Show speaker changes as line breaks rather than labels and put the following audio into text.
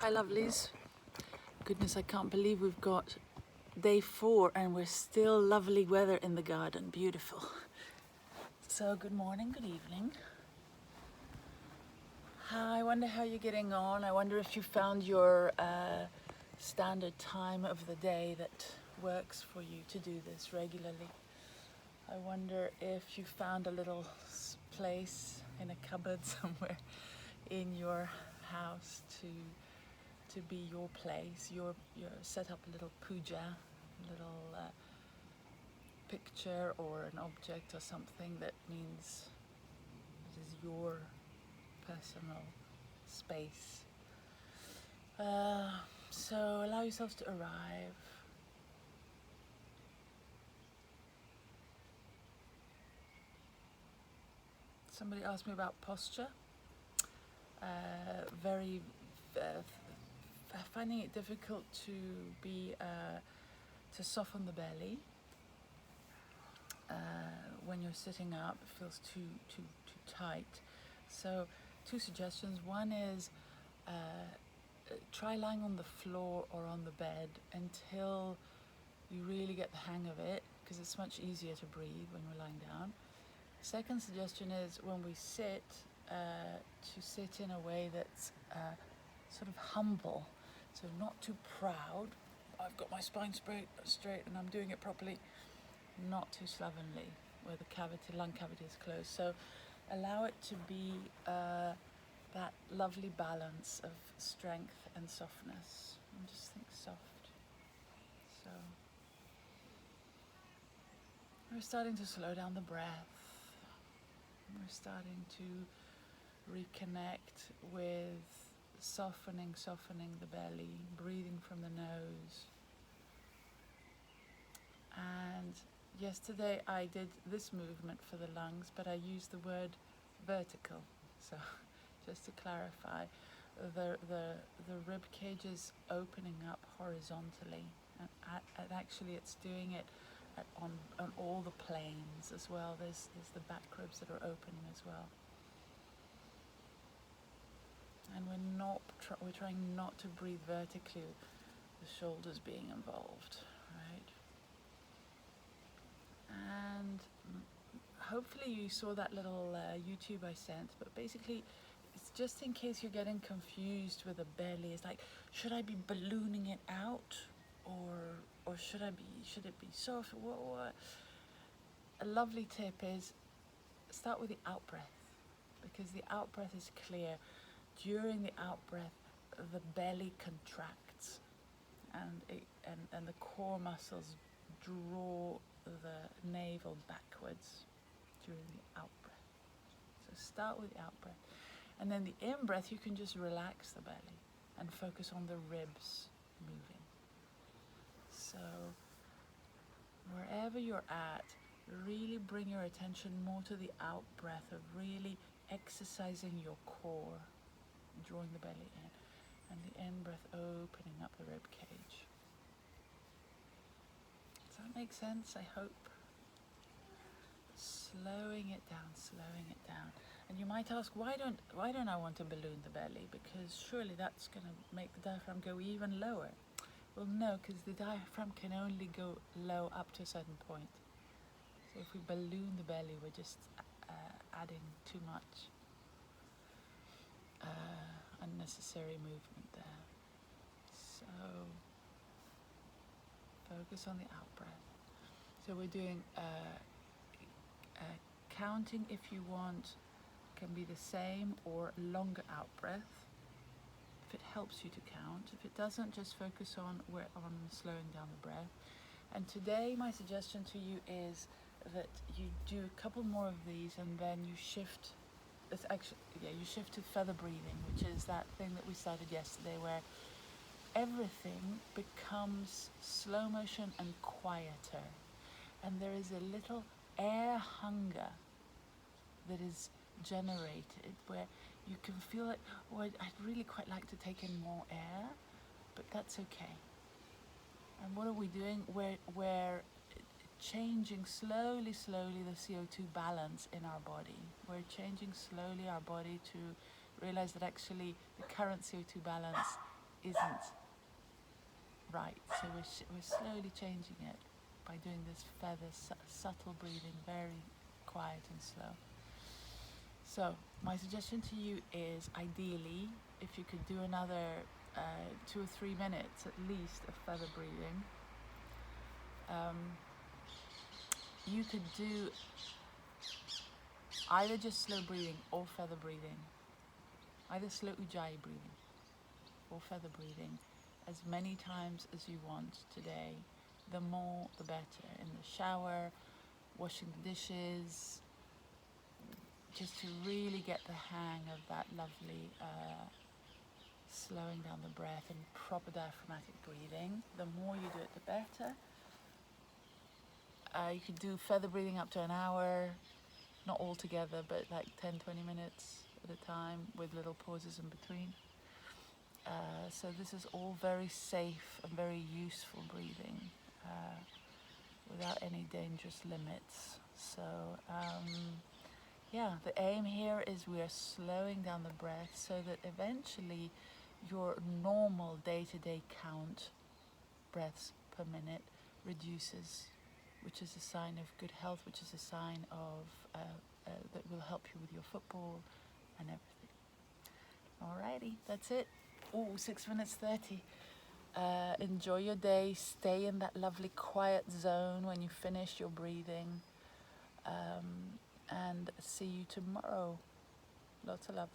Hi lovelies. Goodness, I can't believe we've got day 4 and we're still lovely weather in the garden. Beautiful. So good morning, good evening. I wonder how you're getting on. I wonder if you found your standard time of the day that works for you to do this regularly. I wonder if you found a little place in a cupboard somewhere in your house to be your place, your set up a little puja, a little picture or an object or something that means it is your personal space. So allow yourselves to arrive. Somebody asked me about posture. Finding it difficult to to soften the belly. When you're sitting up, it feels too tight. So 2 suggestions. One is try lying on the floor or on the bed until you really get the hang of it, because it's much easier to breathe when we're lying down. Second suggestion is when we sit, to sit in a way that's sort of humble, so not too proud. I've got my spine straight and I'm doing it properly, not too slovenly where the lung cavity is closed. So allow it to be that lovely balance of strength and softness. And just think soft. So we're starting to slow down the breath. We're starting to reconnect with softening the belly, breathing from the nose. And yesterday I did this movement for the lungs, but I used the word vertical. So just to clarify, the rib cage is opening up horizontally, and actually it's doing it on all the planes as well. There's the back ribs that are opening as well. And we're trying not to breathe vertically, the shoulders being involved, right? And hopefully you saw that little YouTube I sent, but basically it's just in case you're getting confused with the belly. It's like, should I be ballooning it out, or should it be soft? What? A lovely tip is start with the out breath, because the out breath is clear. During the out breath, the belly contracts, and the core muscles draw the navel backwards during the out breath. So start with the out breath. And then the in breath, you can just relax the belly and focus on the ribs moving. So wherever you're at, really bring your attention more to the out breath of really exercising your core, drawing the belly in, and the in breath opening up the rib cage. Does that make sense? I hope. Slowing it down. And you might ask, why don't I want to balloon the belly? Because surely that's going to make the diaphragm go even lower. Well, no, because the diaphragm can only go low up to a certain point. So if we balloon the belly, we're just adding too much unnecessary movement there. So focus on the out breath. So we're doing counting, if you want, can be the same or longer out breath if it helps you to count. If it doesn't, just focus on slowing down the breath. And today my suggestion to you is that you do a couple more of these, and then you shift. You shift to feather breathing, which is that thing that we started yesterday, where everything becomes slow motion and quieter, and there is a little air hunger that is generated where you can feel like, oh, I'd really quite like to take in more air, but that's okay. And what are we doing? We're changing slowly the CO2 balance in our body. We're changing slowly our body to realize that actually the current CO2 balance isn't right. So we're slowly changing it by doing this subtle breathing, very quiet and slow. So my suggestion to you is, ideally, if you could do another 2 or 3 minutes at least of feather breathing. You could do either just slow breathing or feather breathing, either slow Ujayi breathing or feather breathing, as many times as you want today. The more the better. In the shower, washing the dishes, just to really get the hang of that lovely slowing down the breath and proper diaphragmatic breathing. The more you do it, the better. You could do feather breathing up to an hour, not all together, but like 10-20 minutes at a time with little pauses in between. So this is all very safe and very useful breathing without any dangerous limits. So yeah, the aim here is we are slowing down the breath so that eventually your normal day-to-day count breaths per minute reduces, which is a sign of good health, which is a sign of that will help you with your football and everything. Alrighty, that's it. Oh, 6 minutes 30. Enjoy your day. Stay in that lovely quiet zone when you finish your breathing. And see you tomorrow. Lots of love.